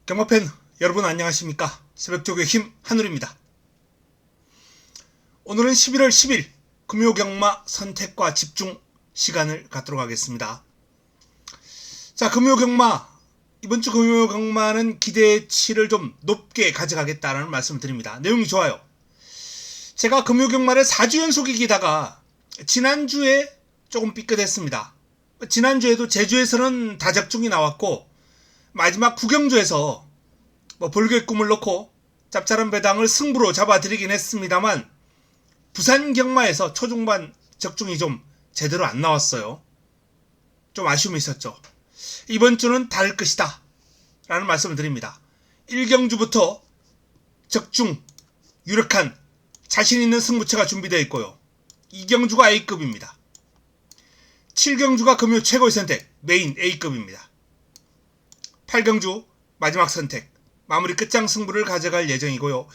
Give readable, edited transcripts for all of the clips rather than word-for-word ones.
경마팬 여러분 안녕하십니까? 새벽쪽의 힘 한울입니다. 오늘은 11월 10일 금요경마 선택과 집중 시간을 갖도록 하겠습니다. 자, 금요경마 이번 주 금요경마는 기대치를 좀 높게 가져가겠다라는 말씀을 드립니다. 내용이 좋아요. 제가 금요경마를 4주 연속 이기다가 지난주에 조금 삐끗했습니다. 지난주에도 제주에서는 다적중이 나왔고 마지막 구경주에서 볼교의 꿈을 놓고 짭짤한 배당을 승부로 잡아드리긴 했습니다만 부산 경마에서 초중반 적중이 좀 제대로 안 나왔어요. 좀 아쉬움이 있었죠. 이번 주는 다를 것이다 라는 말씀을 드립니다. 1경주부터 적중 유력한 자신 있는 승부처가 준비되어 있고요. 2경주가 A급입니다. 7경주가 금요 최고의 선택 메인 A급입니다. 8경주 마지막 선택 마무리 끝장 승부를 가져갈 예정이고요.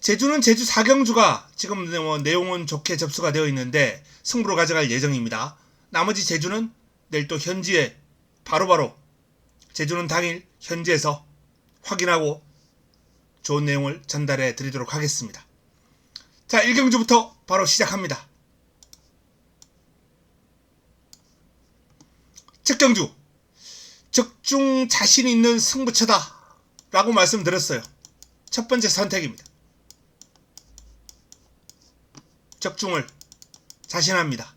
제주는 제주 4경주가 지금 내용은 좋게 접수가 되어 있는데 승부로 가져갈 예정입니다. 나머지 제주는 내일 또 현지에 바로바로 제주는 당일 현지에서 확인하고 좋은 내용을 전달해 드리도록 하겠습니다. 자, 1경주부터 바로 시작합니다. 첫 경주 적중 자신 있는 승부처다 라고 말씀드렸어요. 첫 번째 선택입니다. 적중을 자신합니다.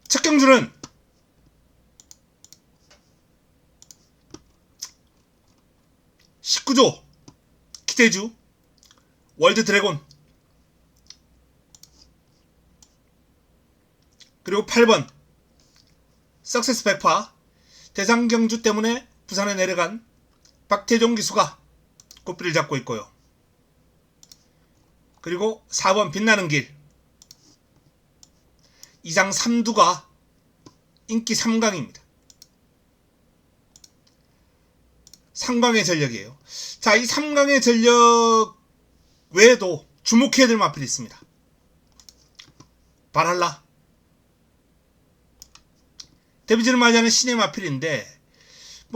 첫 경주는 (19조) 기대주 월드 드래곤 그리고 8번 석세스 백파 대상경주 때문에 부산에 내려간 박태종 기수가 꽃비를 잡고 있고요. 그리고 4번 빛나는 길 이상 3두가 인기 3강입니다. 3강의 전력이에요. 자, 이 3강의 전력 외에도 주목해야 될 마필이 있습니다. 발할라 데뷔전을 맞이하는 신의 마필인데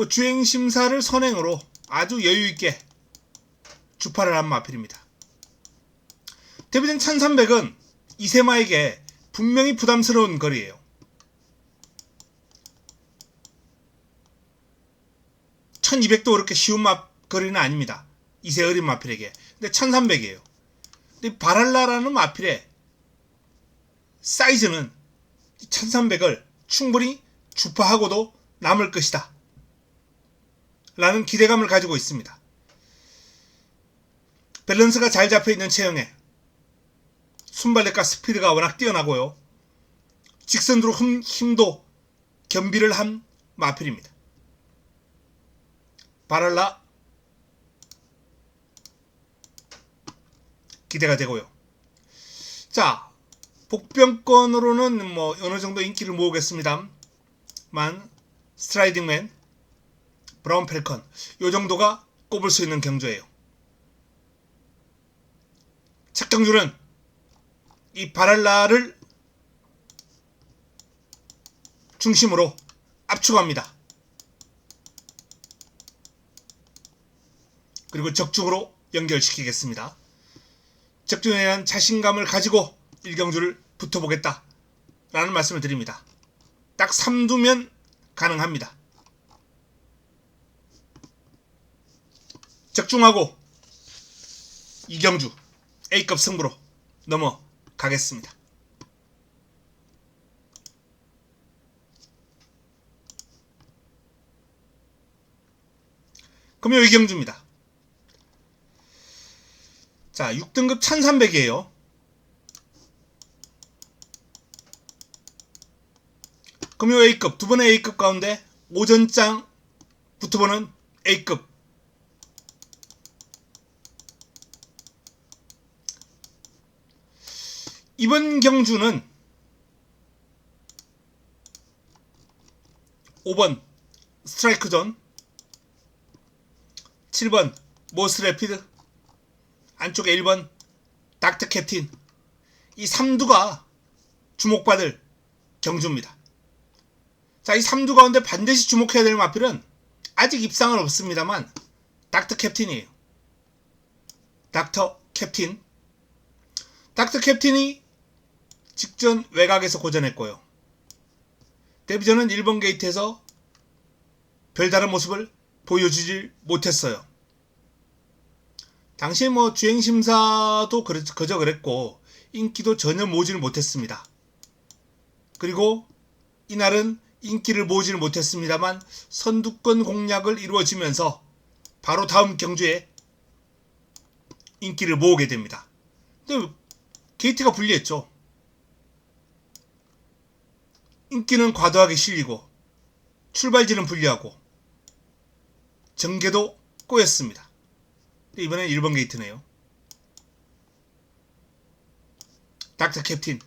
주행심사를 선행으로 아주 여유있게 주파를 한 마필입니다. 데뷔전 1300은 이세마에게 분명히 부담스러운 거리예요. 1200도 그렇게 쉬운 거리는 아닙니다. 이세 어린 마필에게. 근데 1300이에요. 근데 바랄라라는 마필의 사이즈는 1300을 충분히 주파하고도 남을 것이다 라는 기대감을 가지고 있습니다. 밸런스가 잘 잡혀있는 체형에 순발력과 스피드가 워낙 뛰어나고요. 직선으로 힘도 겸비를 한 마필입니다. 바랄라 기대가 되고요. 자, 복병권으로는 어느정도 인기를 모으겠습니다. 스트라이딩맨, 브라운 펠컨 요 정도가 꼽을 수 있는 경주예요. 첫 경주는 이 바랄라를 중심으로 압축합니다. 그리고 적중으로 연결시키겠습니다. 적중에 대한 자신감을 가지고 1경주를 붙어보겠다 라는 말씀을 드립니다. 딱 3두면 가능합니다. 적중하고 2경주 A급 승부로 넘어가겠습니다. 금요 2경주입니다. 자, 6등급 1300이에요. 금요 A급, 두 번의 A급 가운데 오전장 붙어보는 A급. 이번 경주는 5번 스트라이크 존, 7번 모스 래피드, 안쪽에 1번 닥터 캡틴, 이 3두가 주목받을 경주입니다. 자, 이 3두 가운데 반드시 주목해야 될 마필은 아직 입상은 없습니다만 닥터 캡틴이에요. 닥터 캡틴. 닥터 캡틴이 직전 외곽에서 고전했고요. 데뷔전은 1번 게이트에서 별다른 모습을 보여주질 못했어요. 당시에 뭐 주행심사도 그저 그랬고 인기도 전혀 모으지를 못했습니다. 그리고 이날은 인기를 모으지를 못했습니다만 선두권 공략을 이루어지면서 바로 다음 경주에 인기를 모으게 됩니다. 근데 게이트가 불리했죠. 인기는 과도하게 실리고 출발지는 불리하고 전개도 꼬였습니다. 이번엔 1번 게이트네요. 닥터 캡틴.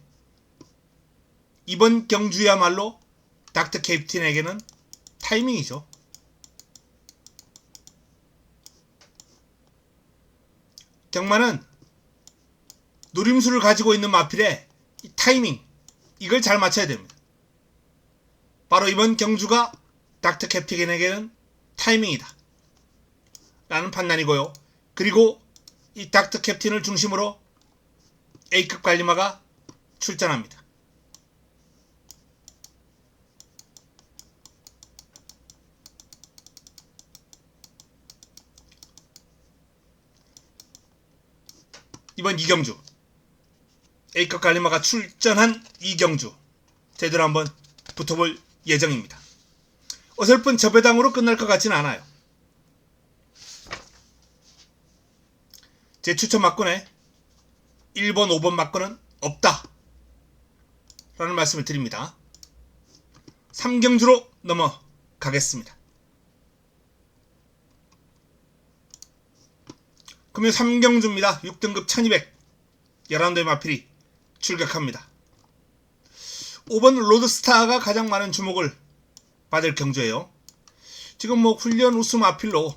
이번 경주야말로 닥터 캡틴에게는 타이밍이죠. 경마는 노림수를 가지고 있는 마필의 이 타이밍, 이걸 잘 맞춰야 됩니다. 바로 이번 경주가 닥터 캡틴에게는 타이밍이다 라는 판단이고요. 그리고 이 닥터 캡틴을 중심으로 A급 관리마가 출전합니다. 이번 이경주 A급 관리마가 출전한 이경주 제대로 한번 붙어볼 예정입니다. 어설픈 저배당으로 끝날 것 같지는 않아요. 제 추천 막군에 1번, 5번 막군은 없다 라는 말씀을 드립니다. 3경주로 넘어가겠습니다. 금요 3경주입니다. 6등급 1200 11대의 마필이 출격합니다. 5번 로드스타가 가장 많은 주목을 받을 경주예요. 지금 뭐 훈련 우수 마필로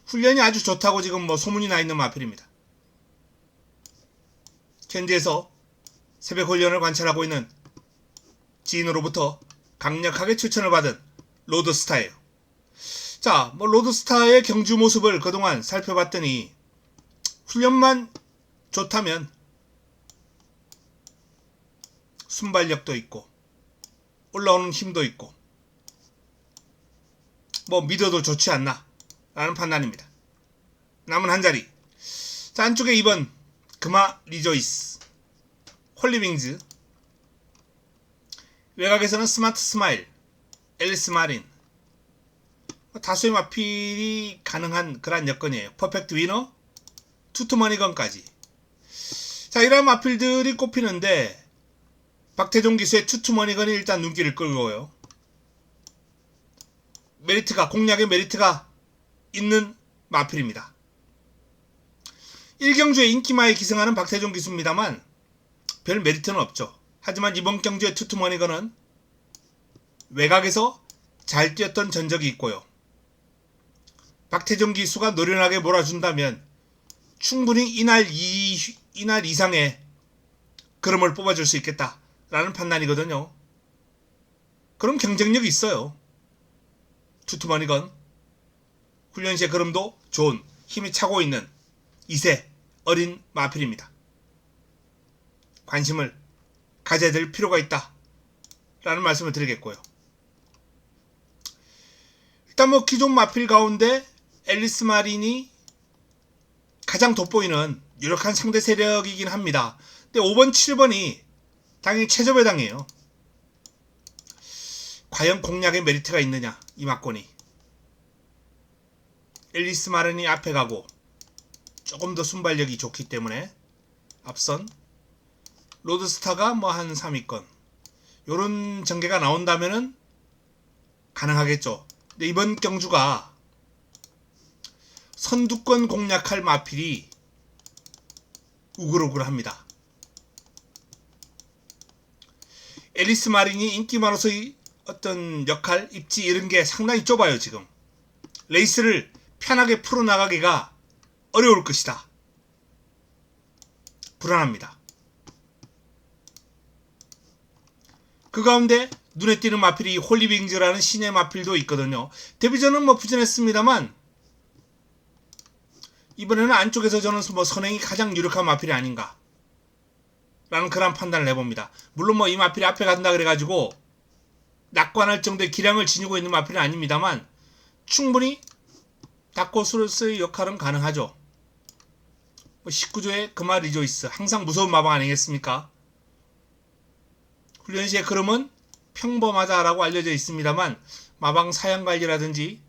훈련이 아주 좋다고 지금 뭐 소문이 나 있는 마필입니다. 현지에서 새벽 훈련을 관찰하고 있는 지인으로부터 강력하게 추천을 받은 로드스타예요. 자, 뭐 로드스타의 경주 모습을 그동안 살펴봤더니 훈련만 좋다면 순발력도 있고 올라오는 힘도 있고 뭐 믿어도 좋지 않나 라는 판단입니다. 남은 한 자리. 자, 안쪽에 2번 금화 리조이스, 홀리윙즈, 외곽에서는 스마트 스마일, 앨리스 마린, 다수의 마필이 가능한 그런 여건이에요. 퍼펙트 위너, 투투머니건까지. 자, 이런 마필들이 꼽히는데 박태종 기수의 투투머니건이 일단 눈길을 끌고요. 메리트가, 공략의 메리트가 있는 마필입니다. 1경주에 인기마에 기승하는 박태종 기수입니다만 별 메리트는 없죠. 하지만 이번 경주의 투투머니건은 외곽에서 잘 뛰었던 전적이 있고요. 박태종 기수가 노련하게 몰아준다면 충분히 이날 이상의 그름을 뽑아줄 수 있겠다라는 판단이거든요. 그럼 경쟁력이 있어요. 투투머니건 훈련 시의 그름도 좋은, 힘이 차고 있는 2세 어린 마필입니다. 관심을 가져야 될 필요가 있다 라는 말씀을 드리겠고요. 일단 뭐 기존 마필 가운데 앨리스 마린이 가장 돋보이는 유력한 상대 세력이긴 합니다. 근데 5번, 7번이 당연히 최저배당이에요. 과연 공략의 메리트가 있느냐 이 막권이. 앨리스 마린이 앞에 가고 조금 더 순발력이 좋기 때문에 앞선 로드스타가 뭐 한 3위권 요런 전개가 나온다면은 가능하겠죠. 근데 이번 경주가 선두권 공략할 마필이 우글우글합니다. 앨리스 마린이 인기만으로서의 어떤 역할, 입지 이런 게 상당히 좁아요. 지금 레이스를 편하게 풀어나가기가 어려울 것이다. 불안합니다. 그 가운데 눈에 띄는 마필이 홀리윙즈라는 신의 마필도 있거든요. 데뷔전은 뭐 부진했습니다만 이번에는 안쪽에서 저는 뭐 선행이 가장 유력한 마필이 아닌가 라는 그런 판단을 해봅니다. 물론 뭐 이 마필이 앞에 간다 그래가지고 낙관할 정도의 기량을 지니고 있는 마필은 아닙니다만 충분히 다코스로서의 역할은 가능하죠. 19조의 금화 리조이스, 항상 무서운 마방 아니겠습니까? 훈련 시의 흐름은 평범하다라고 알려져 있습니다만 마방 사양관리라든지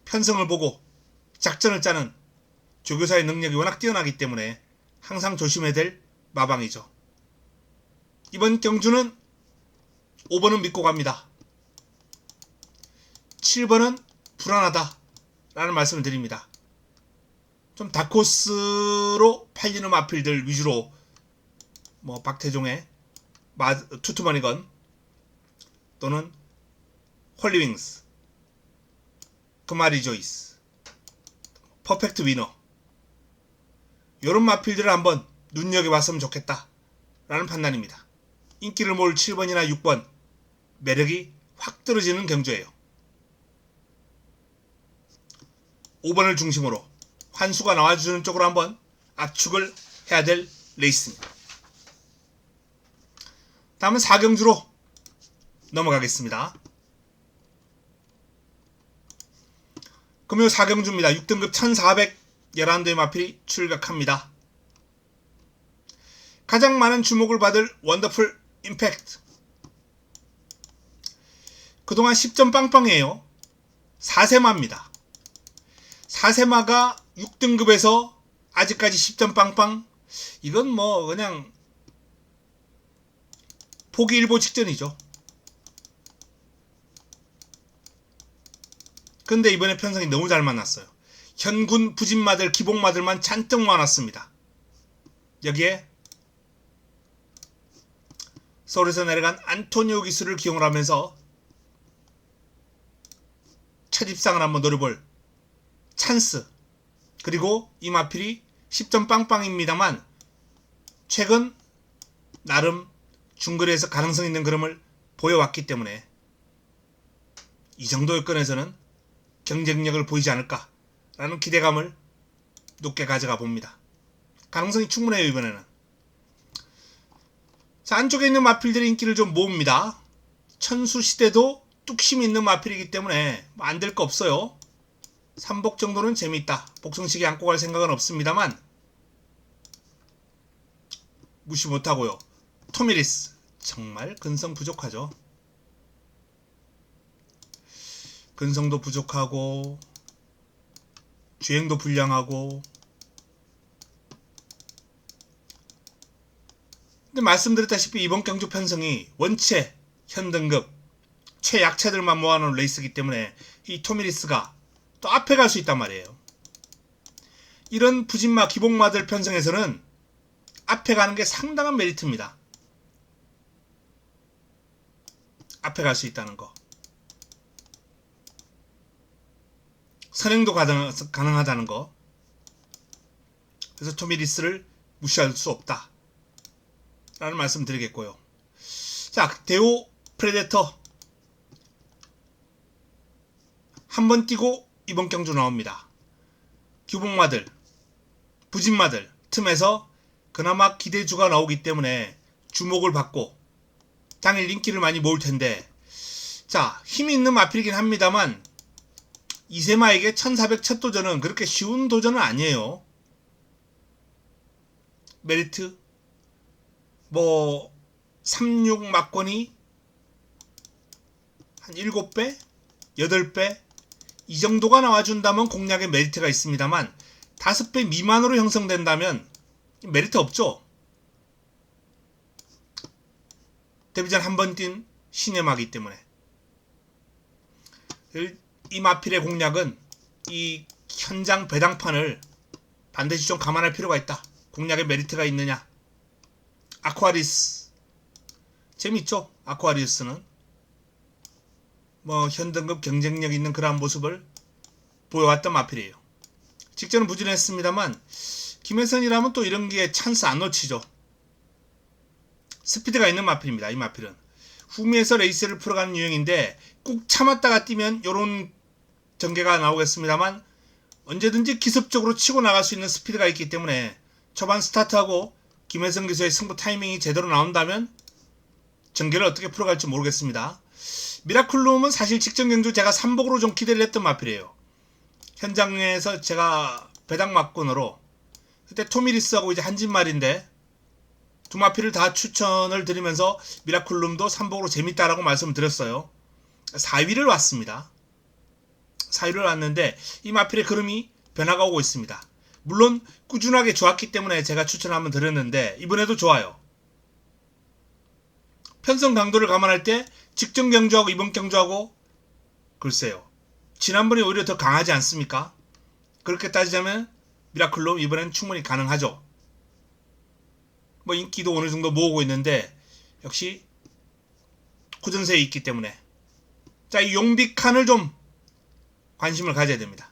편성을 보고 작전을 짜는 조교사의 능력이 워낙 뛰어나기 때문에 항상 조심해야 될 마방이죠. 이번 경주는 5번은 믿고 갑니다. 7번은 불안하다 라는 말씀을 드립니다. 좀 다코스로 팔리는 마필들 위주로 뭐 박태종의 투투머니건 또는 홀리윙스, 금화리조이스, 퍼펙트 위너 요런 마필들을 한번 눈여겨봤으면 좋겠다 라는 판단입니다. 인기를 모을 7번이나 6번 매력이 확 떨어지는 경주예요. 5번을 중심으로 환수가 나와주는 쪽으로 한번 압축을 해야 될 레이스입니다. 다음은 4경주로 넘어가겠습니다. 금요 4경주입니다. 6등급 1411대의 마필이 출격합니다. 가장 많은 주목을 받을 원더풀 임팩트. 그동안 10점 빵빵이에요. 4세마입니다. 4세마가 6등급에서 아직까지 10점 빵빵. 이건 뭐 그냥 포기일보 직전이죠. 근데 이번에 편성이 너무 잘 만났어요. 현군 부진마들 기복마들만 잔뜩 모아놨습니다. 여기에 서울에서 내려간 안토니오 기수를 기용을 하면서 첫 입상을 한번 노려볼 찬스. 그리고 이 마필이 10점 빵빵입니다만 최근 나름 중거리에서 가능성 있는 그림을 보여왔기 때문에 이 정도 여건에서는 경쟁력을 보이지 않을까라는 기대감을 높게 가져가 봅니다. 가능성이 충분해요. 이번에는. 자, 안쪽에 있는 마필들의 인기를 좀 모읍니다. 천수시대도 뚝심이 있는 마필이기 때문에 안 될 거 없어요. 3복 정도는 재미있다. 복성식에 안고 갈 생각은 없습니다만 무시 못하고요. 토미리스 정말 근성 부족하죠. 근성도 부족하고 주행도 불량하고. 근데 말씀드렸다시피 이번 경주 편성이 원체 현등급 최약체들만 모아놓은 레이스이기 때문에 이 토미리스가 또 앞에 갈 수 있단 말이에요. 이런 부진마 기복마들 편성에서는 앞에 가는 게 상당한 메리트입니다. 앞에 갈 수 있다는 거. 선행도 가능하다는 거. 그래서 토미리스를 무시할 수 없다 라는 말씀 드리겠고요. 자, 데오 프레데터 한번 뛰고 이번 경주 나옵니다. 규복마들 부진마들 틈에서 그나마 기대주가 나오기 때문에 주목을 받고 당일 인기를 많이 모을 텐데, 자, 힘이 있는 마필이긴 합니다만 이세마에게 1400 첫 도전은 그렇게 쉬운 도전은 아니에요. 메리트 뭐 36 막권이 한 7배? 8배? 이 정도가 나와준다면 공략에 메리트가 있습니다만 5배 미만으로 형성된다면 메리트 없죠. 데뷔전 한 번 뛴 신의 마기 때문에. 이 마필의 공략은 이 현장 배당판을 반드시 좀 감안할 필요가 있다. 공략에 메리트가 있느냐. 아쿠아리스 재밌죠. 아쿠아리스는 뭐 현등급 경쟁력 있는 그러한 모습을 보여왔던 마필이에요. 직전은 부진했습니다만 김혜선이라면 또 이런 게 찬스 안 놓치죠. 스피드가 있는 마필입니다. 이 마필은 후미에서 레이스를 풀어가는 유형인데 꾹 참았다가 뛰면 요런 전개가 나오겠습니다만 언제든지 기습적으로 치고 나갈 수 있는 스피드가 있기 때문에 초반 스타트하고 김혜성 기수의 승부 타이밍이 제대로 나온다면 전개를 어떻게 풀어갈지 모르겠습니다. 미라클룸은 사실 직전 경주 제가 3복으로 좀 기대를 했던 마필이에요. 현장에서 제가 배당 막군으로 그때 토미리스하고 이제 한진말인데 두 마필을 다 추천을 드리면서 미라클룸도 3복으로 재밌다라고 말씀드렸어요. 4위를 왔습니다. 4위를 왔는데 이 마필의 그름이 변화가 오고 있습니다. 물론 꾸준하게 좋았기 때문에 제가 추천을 한번 드렸는데 이번에도 좋아요. 편성 강도를 감안할 때 직전 경주하고 이번 경주하고 글쎄요. 지난번이 오히려 더 강하지 않습니까? 그렇게 따지자면 미라클룸 이번엔 충분히 가능하죠. 뭐 인기도 어느 정도 모으고 있는데 역시 고전세에 있기 때문에 자, 이 용비칸을 좀 관심을 가져야 됩니다.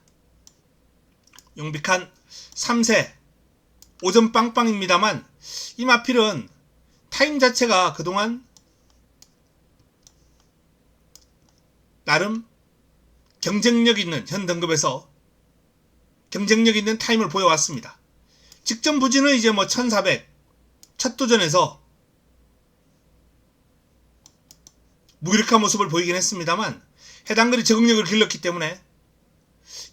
용비칸 3세 5점 빵빵입니다만 이 마필은 타임 자체가 그동안 나름 경쟁력 있는 현 등급에서 경쟁력 있는 타임을 보여왔습니다. 직전 부진은 이제 뭐 1400 첫 도전에서 무기력한 모습을 보이긴 했습니다만 해당 글이 적응력을 길렀기 때문에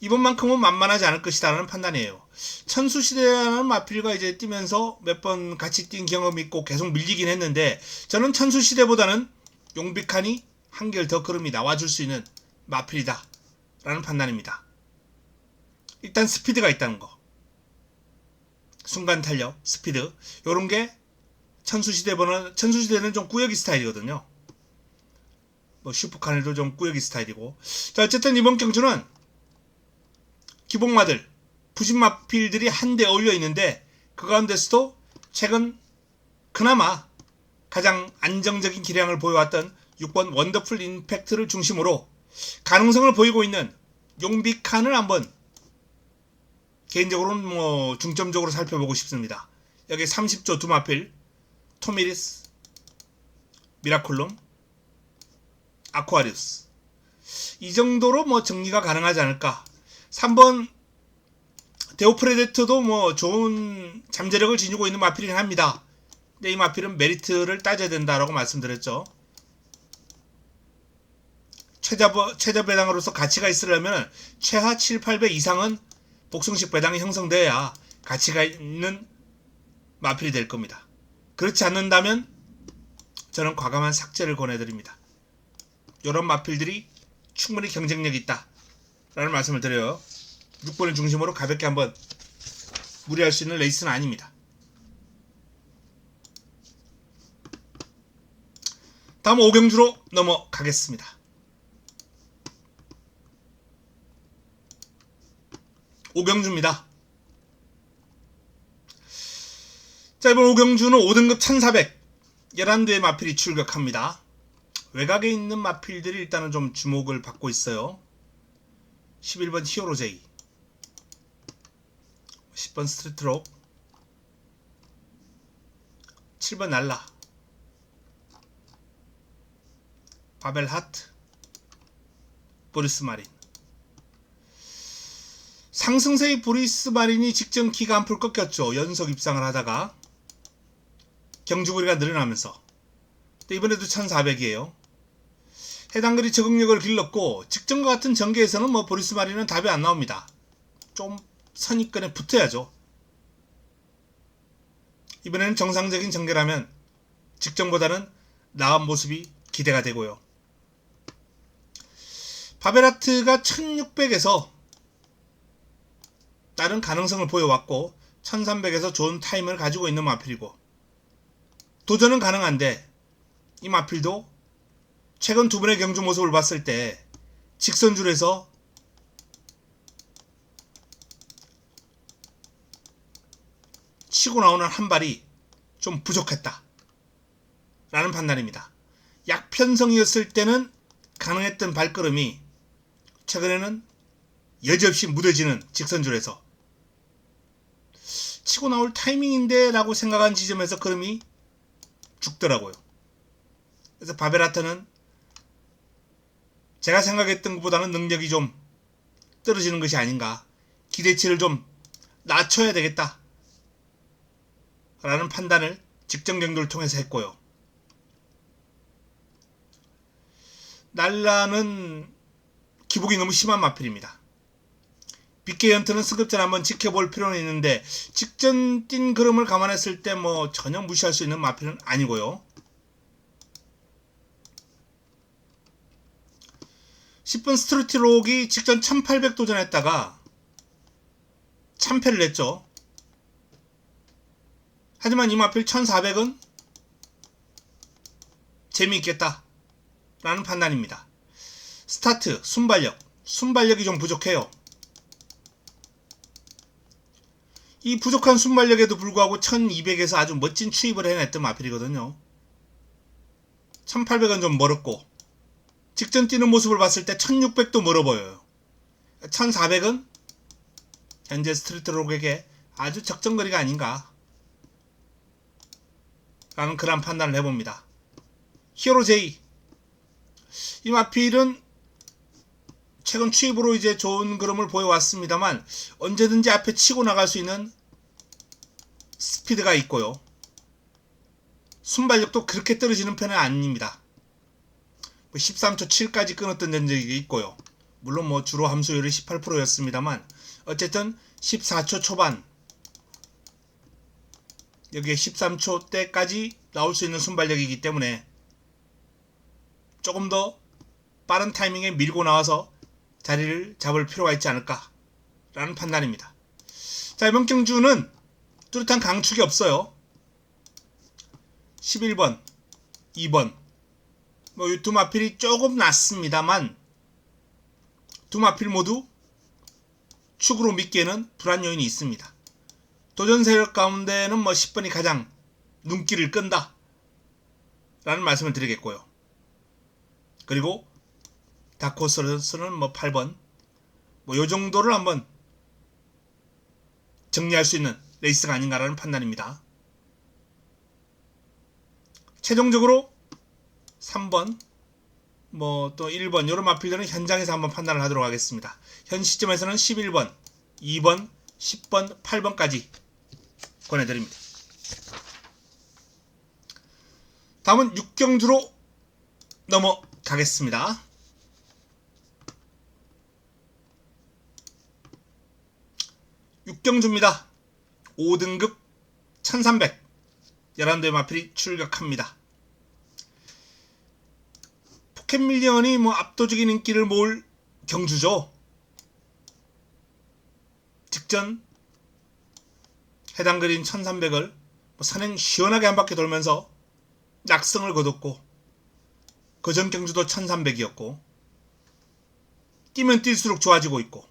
이번만큼은 만만하지 않을 것이다라는 판단이에요. 천수시대라는 마필과 이제 뛰면서 몇 번 같이 뛴 경험이 있고 계속 밀리긴 했는데 저는 천수시대보다는 용비칸이 한결 더 걸음이 나와줄 수 있는 마필이다 라는 판단입니다. 일단 스피드가 있다는 거, 순간 탄력, 스피드 요런게 천수시대는 좀 꾸역이 스타일이거든요. 뭐 슈퍼카넬도 좀 꾸역이 스타일이고. 자, 어쨌든 이번 경주는 기복마들 부신 마필들이 한데 어울려 있는데 그 가운데서도 최근 그나마 가장 안정적인 기량을 보여왔던 6번 원더풀 임팩트를 중심으로 가능성을 보이고 있는 용비칸을 한번 개인적으로는 뭐 중점적으로 살펴보고 싶습니다. 여기 30조 두 마필 토미리스, 미라클룸, 아쿠아리우스 이 정도로 뭐 정리가 가능하지 않을까. 3번 데오프레데트도 뭐 좋은 잠재력을 지니고 있는 마필이긴 합니다. 근데 이 마필은 메리트를 따져야 된다라고 말씀드렸죠. 최저 배당으로서 가치가 있으려면 최하 7, 8배 이상은 복승식 배당이 형성돼야 가치가 있는 마필이 될 겁니다. 그렇지 않는다면 저는 과감한 삭제를 권해드립니다. 이런 마필들이 충분히 경쟁력이 있다 라는 말씀을 드려요. 6번을 중심으로 가볍게 한번 무리할 수 있는 레이스는 아닙니다. 다음 5경주로 넘어가겠습니다. 5경주입니다. 자, 이번 5경주는 5등급 1400 11대의 마필이 출격합니다. 외곽에 있는 마필들이 일단은 좀 주목을 받고 있어요. 11번 히어로제이, 10번 스트리트록, 7번 날라, 바벨하트, 보리스 마린. 상승세의 보리스 마린이 직전 키가 한풀 꺾였죠. 연속 입상을 하다가 경주거리가 늘어나면서. 근데 이번에도 1400이에요. 해당 글이 적응력을 길렀고 직전과 같은 전개에서는 뭐 보리스 마린은 답이 안 나옵니다. 좀 선입견에 붙어야죠. 이번에는 정상적인 전개라면 직전보다는 나은 모습이 기대가 되고요. 바벨하트가 1600에서 다른 가능성을 보여왔고 1300에서 좋은 타임을 가지고 있는 마필이고 도전은 가능한데 이 마필도 최근 두 번의 경주 모습을 봤을 때 직선줄에서 치고 나오는 한 발이 좀 부족했다 라는 판단입니다. 약편성이었을 때는 가능했던 발걸음이 최근에는 여지없이 무뎌지는 직선줄에서 치고 나올 타이밍인데 라고 생각한 지점에서 걸음이 죽더라고요. 그래서 바베라타는 제가 생각했던 것보다는 능력이 좀 떨어지는 것이 아닌가. 기대치를 좀 낮춰야 되겠다 라는 판단을 직전 경도를 통해서 했고요. 날라는 기복이 너무 심한 마필입니다. 빅게이 헌트는 승급전 한번 지켜볼 필요는 있는데 직전 뛴 그림을 감안했을 때 뭐 전혀 무시할 수 있는 마필은 아니고요. 10번 스트루티록이 직전 1800 도전했다가 참패를 냈죠. 하지만 이 마필 1400은 재미있겠다 라는 판단입니다. 스타트, 순발력이 좀 부족해요. 이 부족한 순발력에도 불구하고 1200에서 아주 멋진 추입을 해냈던 마필이거든요. 1800은 좀 멀었고 직전 뛰는 모습을 봤을 때 1600도 멀어 보여요. 1400은 현재 스트루티록에게 아주 적정거리가 아닌가 라는 그런 판단을 해봅니다. 히어로 J, 이 마필은 최근 추입으로 이제 좋은 그림을 보여왔습니다만 언제든지 앞에 치고 나갈 수 있는 스피드가 있고요. 순발력도 그렇게 떨어지는 편은 아닙니다. 13초 7까지 끊었던 전적이 있고요. 물론 뭐 주로 함수율이 18%였습니다만 어쨌든 14초 초반 여기에 13초 때까지 나올 수 있는 순발력이기 때문에 조금 더 빠른 타이밍에 밀고 나와서 자리를 잡을 필요가 있지 않을까 라는 판단입니다. 자, 이번 경주는 뚜렷한 강축이 없어요. 11번, 2번 뭐 이 두 마필이 조금 낮습니다만 두 마필 모두 축으로 믿기에는 불안 요인이 있습니다. 도전 세력 가운데는 뭐 10번이 가장 눈길을 끈다 라는 말씀을 드리겠고요. 그리고 다크호스는 뭐 8번 뭐 요 정도를 한번 정리할 수 있는 레이스가 아닌가라는 판단입니다. 최종적으로 3번 뭐 또 1번 이런 마필들은 현장에서 한번 판단을 하도록 하겠습니다. 현 시점에서는 11번, 2번, 10번, 8번까지 권해드립니다. 다음은 6경주로 넘어가겠습니다. 6경주입니다. 5등급 1300 11대의 마필이 출격합니다. 포켓밀리언이 뭐 압도적인 인기를 모을 경주죠. 직전 해당 그린 1300을 선행 시원하게 한 바퀴 돌면서 낙승을 거뒀고 그전 경주도 1300이었고 뛰면 뛸수록 좋아지고 있고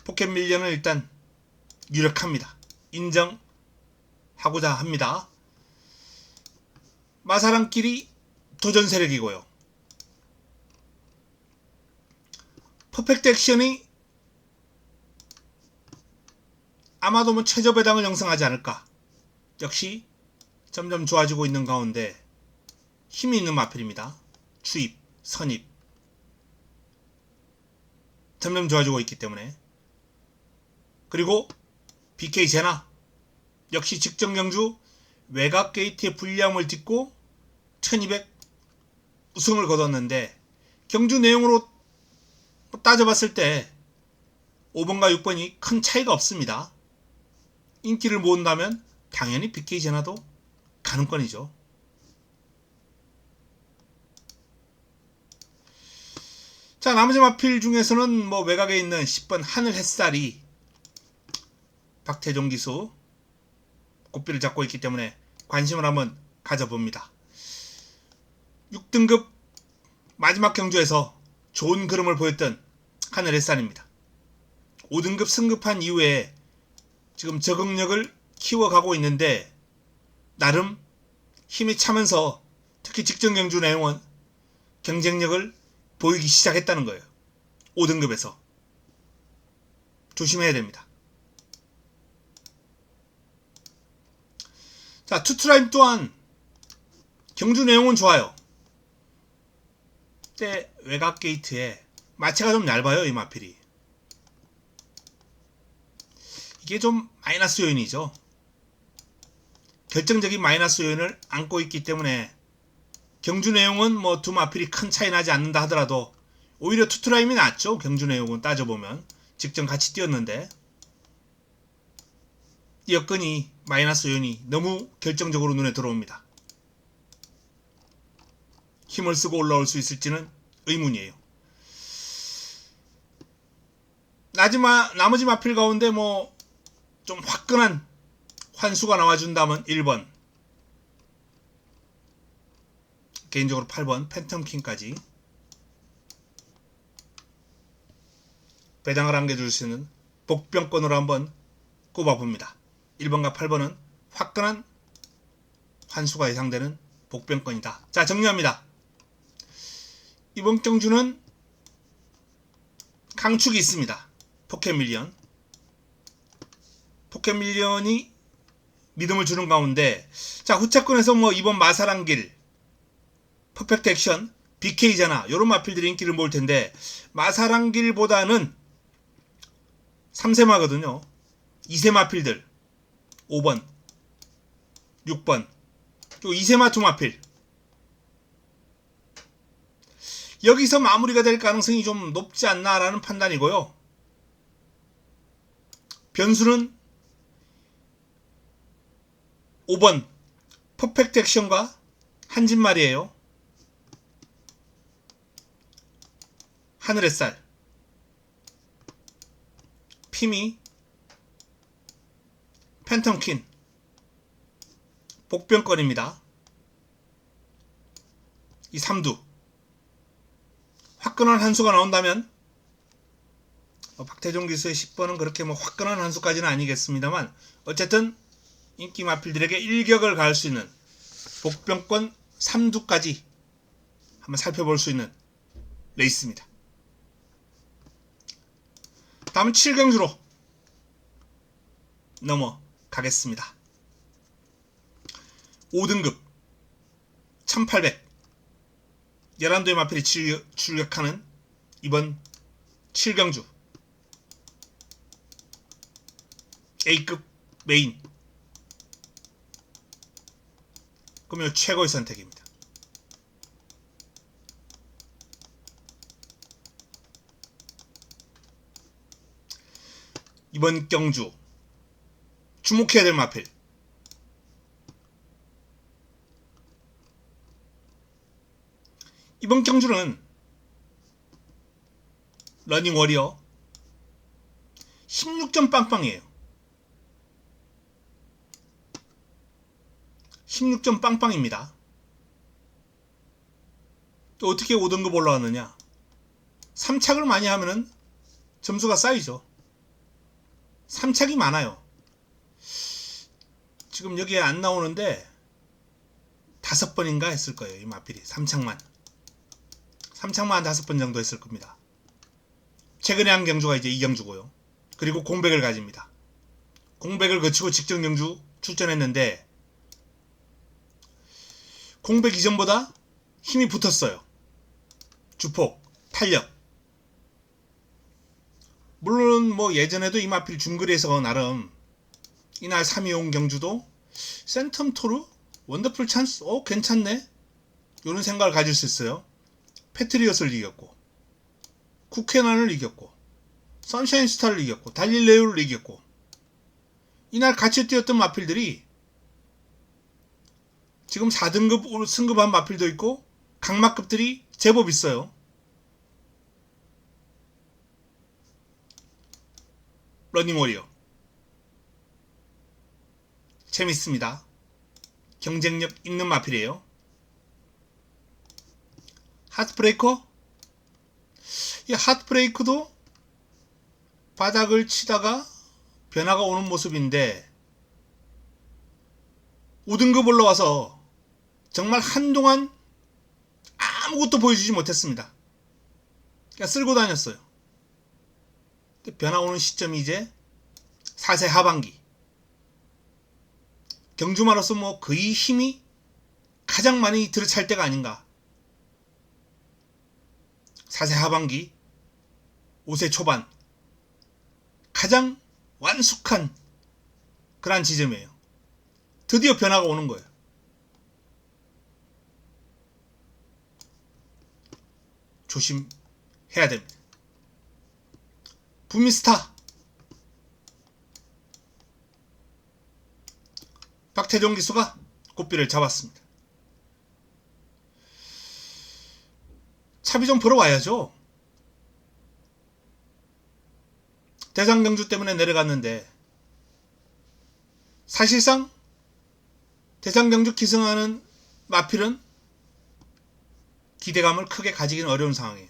포켓밀리언은 일단 유력합니다. 인정하고자 합니다. 마사랑길이 도전 세력이고요. 퍼펙트 액션이 아마도 뭐 최저 배당을 형성하지 않을까. 역시 점점 좋아지고 있는 가운데 힘이 있는 마필입니다. 추입, 선입 점점 좋아지고 있기 때문에. 그리고 BK 제나 역시 직전 경주 외곽 게이트의 불리함을 딛고 1200 우승을 거뒀는데 경주 내용으로 따져봤을 때 5번과 6번이 큰 차이가 없습니다. 인기를 모은다면 당연히 BK 제나도 가능권이죠. 자, 나머지 마필 중에서는 뭐 외곽에 있는 10번 하늘 햇살이 박태종 기수 고삐를 잡고 있기 때문에 관심을 한번 가져봅니다. 6등급 마지막 경주에서 좋은 그림을 보였던 하늘 햇살입니다. 5등급 승급한 이후에 지금 적응력을 키워가고 있는데 나름 힘이 차면서 특히 직전 경주 내용은 경쟁력을 보이기 시작했다는 거예요. 5등급에서 조심해야 됩니다. 자, 투트라임 또한 경주 내용은 좋아요. 때 외곽 게이트에 마체가 좀 얇아요. 이 마필이. 이게 좀 마이너스 요인이죠. 결정적인 마이너스 요인을 안고 있기 때문에 경주 내용은 뭐 두 마필이 큰 차이 나지 않는다 하더라도 오히려 투트라임이 낫죠. 경주 내용은 따져보면 직전 같이 뛰었는데 여건이 마이너스 요인이 너무 결정적으로 눈에 들어옵니다. 힘을 쓰고 올라올 수 있을지는 의문이에요. 나머지 마필 가운데 뭐 좀 화끈한 환수가 나와준다면 1번, 개인적으로 8번 팬텀킹까지 배당을 안겨줄 수 있는 복병권으로 한번 꼽아봅니다. 1번과 8번은 화끈한 환수가 예상되는 복병권이다. 자, 정리합니다. 이번 경주는 강축이 있습니다. 포켓밀리언이 믿음을 주는 가운데, 자, 후차권에서 뭐 이번 마사랑길, 퍼펙트 액션, BK잖아. 요런 마필들이 인기를 모을 텐데, 마사랑길보다는 3세마거든요. 2세 마필들, 5번, 6번, 요 2세마 두 마필. 여기서 마무리가 될 가능성이 좀 높지 않나라는 판단이고요. 변수는 5번 퍼펙트 액션과 한진말이에요. 하늘의 쌀, 피미, 팬텀킨, 복병권입니다. 이 3두 화끈한 한수가 나온다면 박태종 기수의 10번은 그렇게 뭐 화끈한 한수까지는 아니겠습니다만 어쨌든 인기 마필들에게 일격을 가할 수 있는 복병권 3두까지 한번 살펴볼 수 있는 레이스입니다. 다음은 7경주로 넘어가겠습니다. 5등급 1800 11도의 마필이 출격하는 이번 7경주 A급 메인 금요 최고의 선택입니다. 이번 경주 주목해야 될 마필 이번 경주는 러닝 워리어 16점 빵빵이에요. 16점 빵빵입니다. 또 어떻게 5등급 올라왔느냐? 3착을 많이 하면은 점수가 쌓이죠. 3착이 많아요. 지금 여기에 안 나오는데 5번인가 했을 거예요. 이 마필이 3착만 5번 정도 했을 겁니다. 최근에 한 경주가 이제 2경주고요. 그리고 공백을 가집니다. 공백을 거치고 직전 경주 출전했는데 공백 이전보다 힘이 붙었어요. 주폭, 탄력. 물론 뭐 예전에도 이 마필 중거리에서 나름 이날 3.25 경주도 센텀토르 원더풀 찬스 괜찮네 이런 생각을 가질 수 있어요. 패트리엇을 이겼고 쿠케난을 이겼고 선샤인 스타를 이겼고 달릴레오를 이겼고 이날 같이 뛰었던 마필들이 지금 4등급 승급한 마필도 있고 강마급들이 제법 있어요. 러닝 워리어 재밌습니다. 경쟁력 있는 마필이에요. 하트브레이커? 이 하트브레이커도 바닥을 치다가 변화가 오는 모습인데 5등급 올라와서 정말 한동안 아무것도 보여주지 못했습니다. 그냥 쓸고 다녔어요. 변화 오는 시점이 이제 4세 하반기 경주마로서 뭐 거의 힘이 가장 많이 들어찰 때가 아닌가. 4세 하반기, 5세 초반 가장 완숙한 그러한 지점이에요. 드디어 변화가 오는 거예요. 조심해야 됩니다. 부미스타 박태종 기수가 고삐를 잡았습니다. 차비 좀 벌어와야죠. 대상경주 때문에 내려갔는데 사실상 대상경주 기승하는 마필은 기대감을 크게 가지기는 어려운 상황이에요.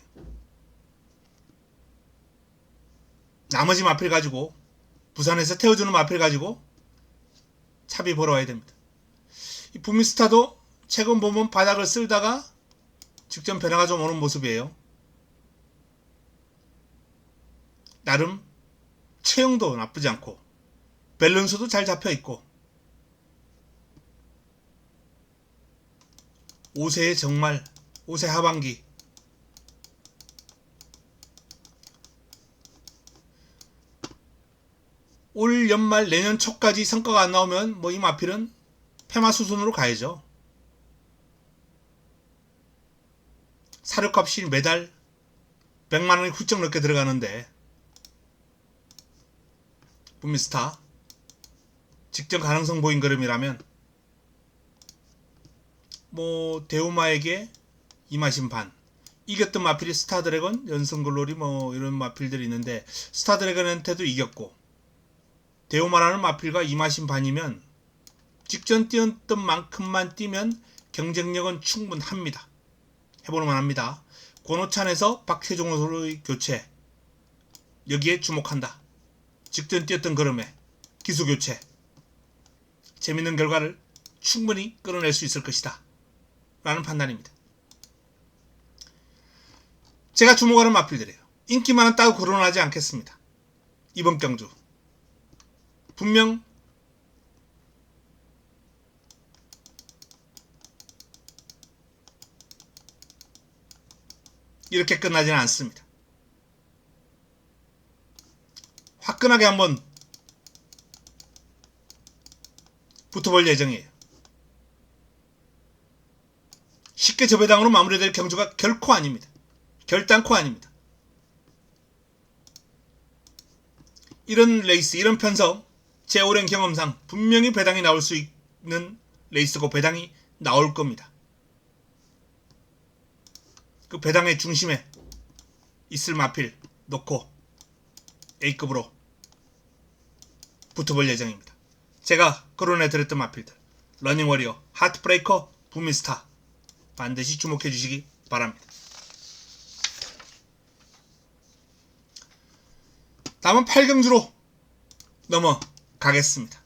나머지 마필 가지고 부산에서 태워주는 마필 가지고 차비 벌어와야 됩니다. 이 부미스타도 최근 보면 바닥을 쓸다가 직전 변화가 좀 오는 모습이에요. 나름 체형도 나쁘지 않고 밸런스도 잘 잡혀있고 5세의 정말 5세 하반기 올 연말 내년 초까지 성과가 안 나오면 뭐 이 마필은 폐마 수순으로 가야죠. 사료값이 매달 100만원이 훌쩍 넘게 들어가는데 부미스타 직전 가능성 보인 걸음이라면 뭐 대우마에게 이마신 반 이겼던 마필이 스타드래곤, 연성글로리 뭐 이런 마필들이 있는데 스타드래곤한테도 이겼고 대우마라는 마필과 이마신 반이면 직전 뛰었던 만큼만 뛰면 경쟁력은 충분합니다. 해보는만 합니다. 권오찬에서 박태종으로의 교체 여기에 주목한다. 직전 뛰었던 걸음에 기수 교체 재밌는 결과를 충분히 끌어낼 수 있을 것이다 라는 판단입니다. 제가 주목하는 마필들이에요. 인기 많았다고 거론하지 않겠습니다. 이번 경주 분명 이렇게 끝나지는 않습니다. 화끈하게 한번 붙어볼 예정이에요. 쉽게 저 배당으로 마무리될 경주가 결코 아닙니다. 결단코 아닙니다. 이런 레이스, 이런 편성 제 오랜 경험상 분명히 배당이 나올 수 있는 레이스고 배당이 나올 겁니다. 그 배당의 중심에 있을 마필 놓고 A급으로 붙어볼 예정입니다. 제가 거론해드렸던 마필들 러닝워리어, 하트브레이커, 부미스타 반드시 주목해 주시기 바랍니다. 다음은 8경주로 넘어가겠습니다.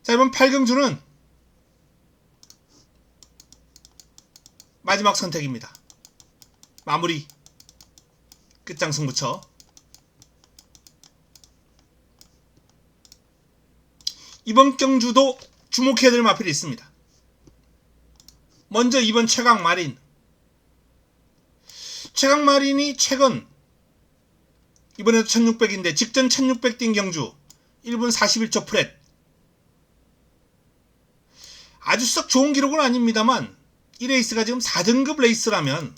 자, 이번 8경주는 마지막 선택입니다. 마무리 끝장승부처. 이번 경주도 주목해야 될 마필이 있습니다. 먼저 이번 최강마린. 최강마린이 최근 이번에도 1600인데 직전 1600 뛴 경주 1분 41초 프렛. 아주 썩 좋은 기록은 아닙니다만 이 레이스가 지금 4등급 레이스라면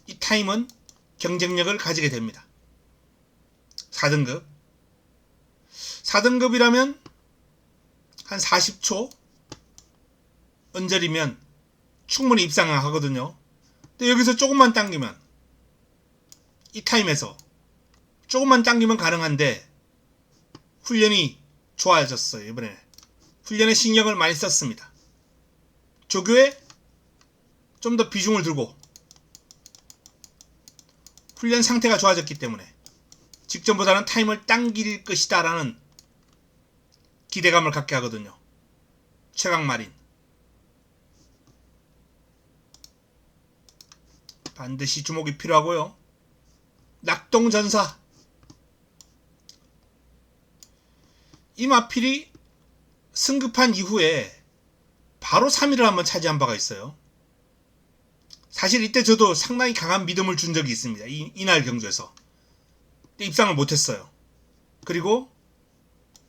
이 타임은 경쟁력을 가지게 됩니다. 4등급 4등급이라면 한 40초 언저리면 충분히 입상을 하거든요. 근데 여기서 조금만 당기면 이 타임에서 조금만 당기면 가능한데 훈련이 좋아졌어요. 이번에 훈련에 신경을 많이 썼습니다. 조교에 좀 더 비중을 두고 훈련 상태가 좋아졌기 때문에 직전보다는 타임을 당길 것이다 라는 기대감을 갖게 하거든요. 최강마린 반드시 주목이 필요하고요. 낙동전사 이 마필이 승급한 이후에 바로 3위를 한번 차지한 바가 있어요. 사실 이때 저도 상당히 강한 믿음을 준 적이 있습니다. 이날 경주에서. 입상을 못했어요. 그리고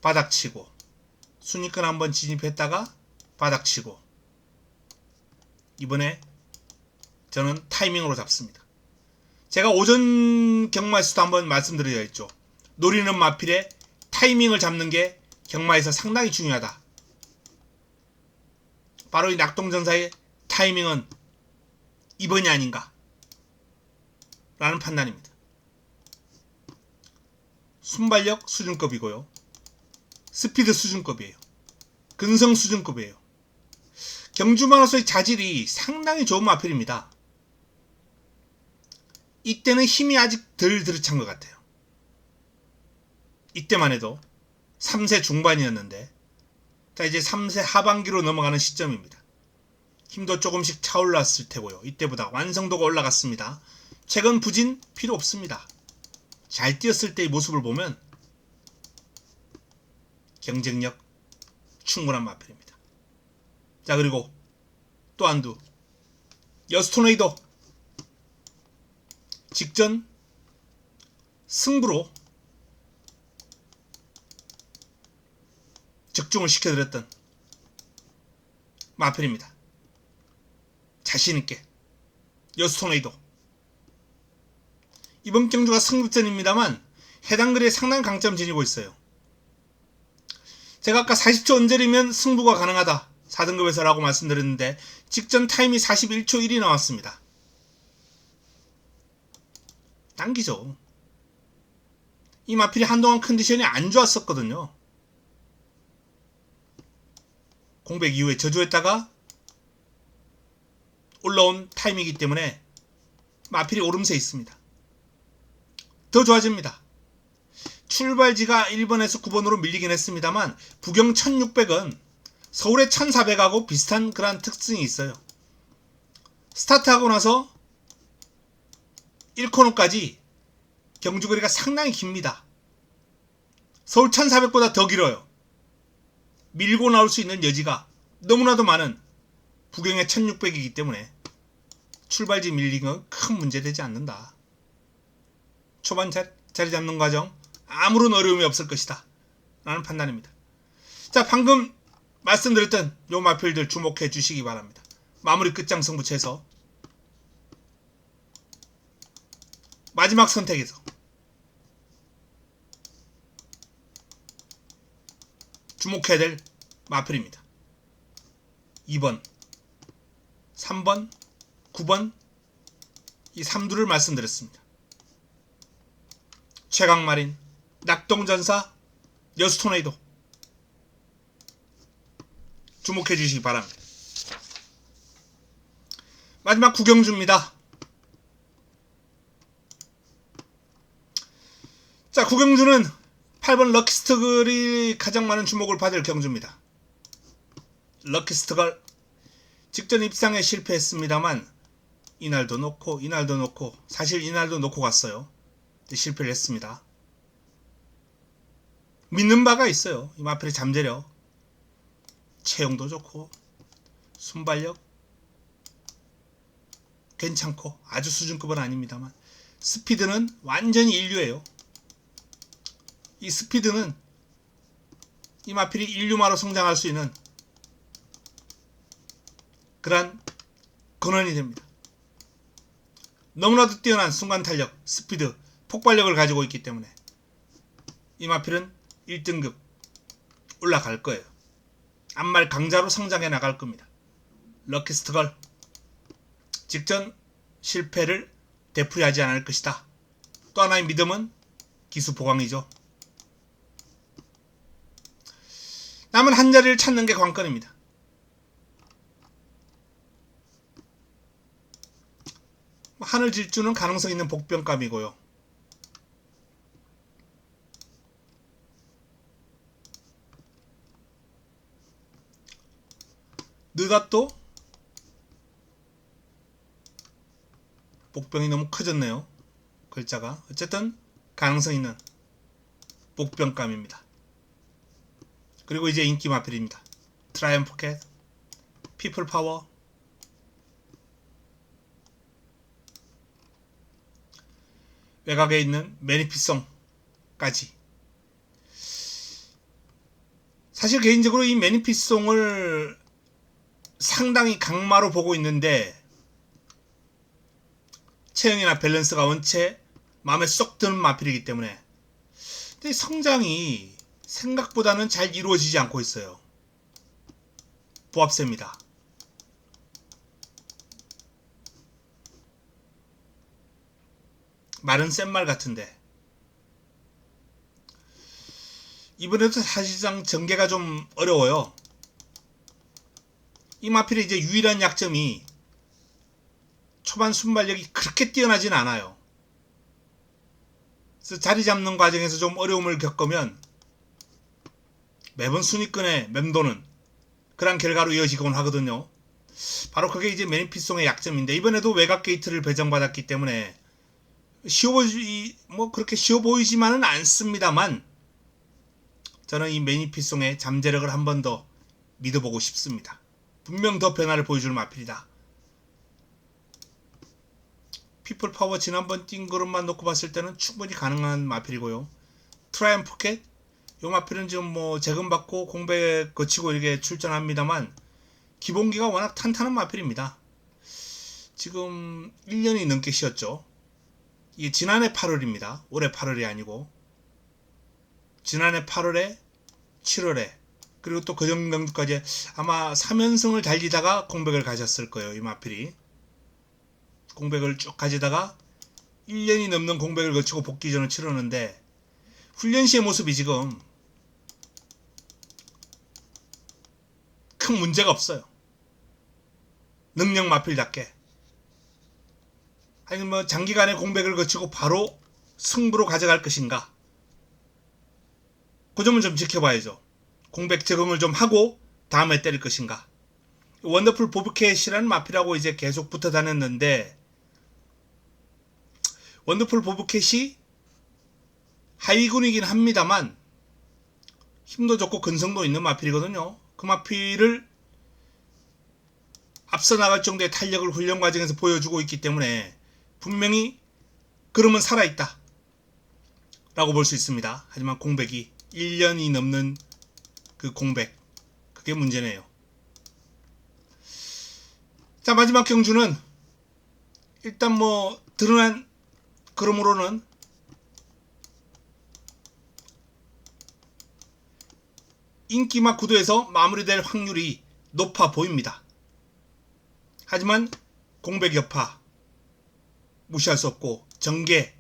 바닥치고 순위권 한번 진입했다가 바닥치고 이번에 저는 타이밍으로 잡습니다. 제가 오전 경마에서도 한번 말씀드려 있죠. 노리는 마필의 타이밍을 잡는 게 경마에서 상당히 중요하다. 바로 이 낙동전사의 타이밍은 이번이 아닌가 라는 판단입니다. 순발력 수준급이고요. 스피드 수준급이에요. 근성 수준급이에요. 경주마로서의 자질이 상당히 좋은 마필입니다. 이때는 힘이 아직 덜 들이찬 것 같아요. 이때만 해도 3세 중반이었는데 자 이제 3세 하반기로 넘어가는 시점입니다. 힘도 조금씩 차올랐을 테고요. 이때보다 완성도가 올라갔습니다. 최근 부진 필요 없습니다. 잘 뛰었을 때의 모습을 보면 경쟁력 충분한 마필입니다. 자 그리고 또 한두 여수토네이도 직전 승부로 적중을 시켜드렸던 마필입니다. 자신있게 여수토네이도 이번 경주가 승급전입니다만 해당 글에 상당한 강점 지니고 있어요. 제가 아까 40초 언저리면 승부가 가능하다 4등급에서 라고 말씀드렸는데 직전 타임이 41초 1이 나왔습니다. 당기죠. 이 마필이 한동안 컨디션이 안 좋았었거든요. 공백 이후에 저조했다가 올라온 타임이기 때문에 마필이 오름세에 있습니다. 더 좋아집니다. 출발지가 1번에서 9번으로 밀리긴 했습니다만 부경 1600은 서울의 1400하고 비슷한 그런 특징이 있어요. 스타트하고 나서 1코너까지 경주거리가 상당히 깁니다. 서울 1400보다 더 길어요. 밀고 나올 수 있는 여지가 너무나도 많은 부경의 1600이기 때문에 출발지 밀린 건 큰 문제되지 않는다. 초반 자리 잡는 과정 아무런 어려움이 없을 것이다 라는 판단입니다. 자 방금 말씀드렸던 요 마필들 주목해 주시기 바랍니다. 마무리 끝장 승부처에서 마지막 선택에서 주목해야 될 마필입니다. 2번, 3번, 9번 이 3두를 말씀드렸습니다. 최강마린, 낙동전사, 여수토네이도 주목해 주시기 바랍니다. 마지막 구경주입니다. 자 구경주는 8번 럭키스트걸이 가장 많은 주목을 받을 경주입니다. 럭키스트걸 직전 입상에 실패했습니다만 이날도 놓고 사실 이날도 놓고 갔어요. 실패를 했습니다. 믿는 바가 있어요. 이 마필의 잠재력 체형도 좋고 순발력 괜찮고 아주 수준급은 아닙니다만 스피드는 완전히 인류예요. 이 스피드는 이 마필이 인류마로 성장할 수 있는 그러한 근원이 됩니다. 너무나도 뛰어난 순간 탄력, 스피드, 폭발력을 가지고 있기 때문에 이 마필은 1등급 올라갈 거예요. 암말 강자로 성장해 나갈 겁니다. 럭키스트걸 직전 실패를 되풀이하지 않을 것이다. 또 하나의 믿음은 기수 보강이죠. 남은 한 자리를 찾는 게 관건입니다. 하늘 질주는 가능성 있는 복병감이고요. 느닷도 복병이 너무 커졌네요. 글자가 어쨌든 가능성 있는 복병감입니다. 그리고 이제 인기 마필입니다. 트라이언프 캣, 피플 파워, 외곽에 있는 매니피송까지. 사실 개인적으로 이 매니피송을 상당히 강마로 보고 있는데 체형이나 밸런스가 원체 마음에 쏙 드는 마필이기 때문에, 근데 성장이 생각보다는 잘 이루어지지 않고 있어요. 보합세입니다. 말은 센 말 같은데 이번에도 사실상 전개가 좀 어려워요. 이 마필의 이제 유일한 약점이 초반 순발력이 그렇게 뛰어나진 않아요. 그래서 자리 잡는 과정에서 좀 어려움을 겪으면 매번 순위권에 맴도는 그런 결과로 이어지곤 하거든요. 바로 그게 이제 매니피송의 약점인데, 이번에도 외곽 게이트를 배정받았기 때문에 그렇게 쉬워 보이지만은 않습니다만, 저는 이 매니피송의 잠재력을 한 번 더 믿어보고 싶습니다. 분명 더 변화를 보여줄 마필이다. 피플 파워 지난번 뛴 그릇만 놓고 봤을 때는 충분히 가능한 마필이고요. 트라이언프 캣, 요 마필은 지금 재금받고 공백 거치고 이렇게 출전합니다만 기본기가 워낙 탄탄한 마필입니다. 지금 1년이 넘게 쉬었죠. 이게 지난해 8월입니다. 올해 8월이 아니고 지난해 8월에 7월에 그리고 또 그 정도까지 아마 3연승을 달리다가 공백을 가졌을 거예요. 이 마필이 공백을 쭉 가지다가 1년이 넘는 공백을 거치고 복귀전을 치르는데, 훈련 시의 모습이 지금 큰 문제가 없어요. 능력 마필답게. 아니 장기간의 공백을 거치고 바로 승부로 가져갈 것인가, 그 점은 좀 지켜봐야죠. 공백 적응을 좀 하고 다음에 때릴 것인가. 원더풀 보브캣이라는 마필하고 이제 계속 붙어 다녔는데, 원더풀 보브캣이 하위군이긴 합니다만 힘도 좋고 근성도 있는 마필이거든요. 그 마필을 앞서 나갈 정도의 탄력을 훈련 과정에서 보여주고 있기 때문에 분명히 그름은 살아있다 라고 볼 수 있습니다. 하지만 공백이 1년이 넘는 그 공백, 그게 문제네요. 자, 마지막 경주는 일단 드러난 그러므로는 인기막 구도에서 마무리될 확률이 높아 보입니다. 하지만 공백 여파 무시할 수 없고, 전개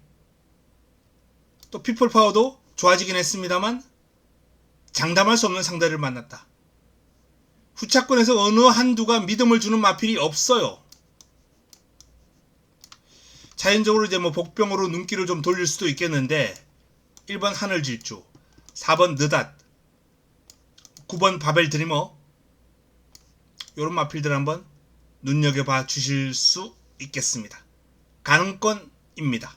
또 피플 파워도 좋아지긴 했습니다만 장담할 수 없는 상대를 만났다. 후차권에서 어느 한두가 믿음을 주는 마필이 없어요. 자연적으로 이제 복병으로 눈길을 좀 돌릴 수도 있겠는데, 1번 하늘질주, 4번 느닷, 9번 바벨 드리머, 요런 마필들 한번 눈여겨봐 주실 수 있겠습니다. 가능권입니다.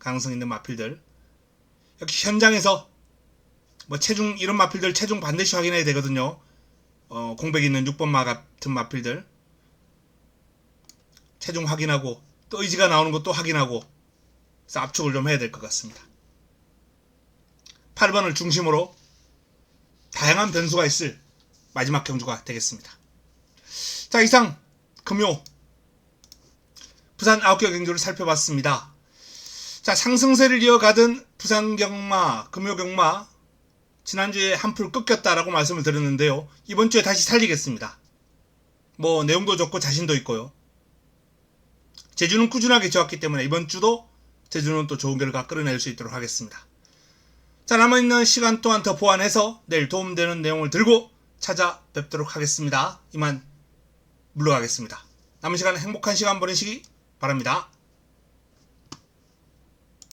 가능성 있는 마필들. 역시 현장에서 체중, 이런 마필들 체중 반드시 확인해야 되거든요. 공백 있는 6번 마 같은 마필들 체중 확인하고, 또 의지가 나오는 것도 확인하고, 그래서 압축을 좀 해야 될 것 같습니다. 8번을 중심으로 다양한 변수가 있을 마지막 경주가 되겠습니다. 자, 이상 금요 부산 9개 경주를 살펴봤습니다. 자, 상승세를 이어가던 부산 경마, 금요 경마 지난주에 한풀 꺾였다라고 말씀을 드렸는데요. 이번 주에 다시 살리겠습니다. 내용도 좋고 자신도 있고요. 제주는 꾸준하게 좋았기 때문에 이번 주도 제주는 또 좋은 결과 끌어낼 수 있도록 하겠습니다. 자, 남아있는 시간 동안 더 보완해서 내일 도움되는 내용을 들고 찾아뵙도록 하겠습니다. 이만 물러가겠습니다. 남은 시간 행복한 시간 보내시기 바랍니다.